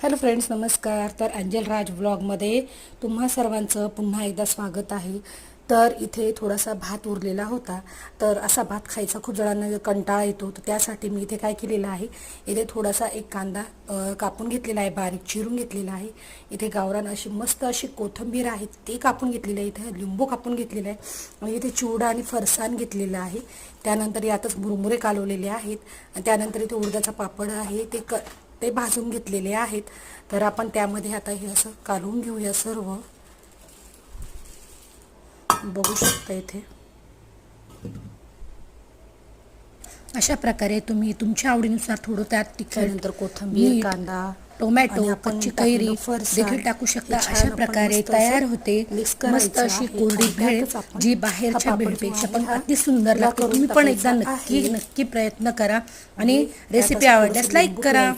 Hello friends, नमस्कार. तर अंजल राज व्लॉगमध्ये तुम्हा सर्वांचं पुन्हा एकदा स्वागत आहे. तर इथे थोडासा भात उरलेला होता. तर असा भात खायचा खूप जणांना कंटाळा येतो, तर त्यासाठी मी इथे काय केलेलं आहे, इथे थोडासा एक कांदा कापून घेतलेला आहे, बारीक चिरून घेतलेला आहे. इथे गावरान अशी मस्त अशी कोथिंबीर आहे ते कापून घेतलेलं आहे. इथे लिंबू कापून घेतलेला आहे आणि इथे चिवडा आणि फरसाण घेतलेलं आहे. त्यानंतर यातच मुरमुरे कालवलेले आहेत आणि त्यानंतर इथे उडदाचा पापड आहे ते भाजून घेतलेले आहेत. तर आपण त्यामध्ये आता हे असं कालवून घेऊया. सर्व बघू शकता इथे अशा प्रकारे तुम्ही तुमच्या आवडीनुसार थोडं त्यात तिखट, कोथिंबीर, कांदा, टोमॅटो, कच्ची कैरी देखील टाकू शकता. अशा प्रकारे तयार होते मस्त अशी कोरडी भेळ, जी बाहेरच्या भेळपेक्षा पण अति सुंदर लागते. तुम्ही पण एकदा नक्की प्रयत्न करा आणि रेसिपी आवडल्यास लाईक करा.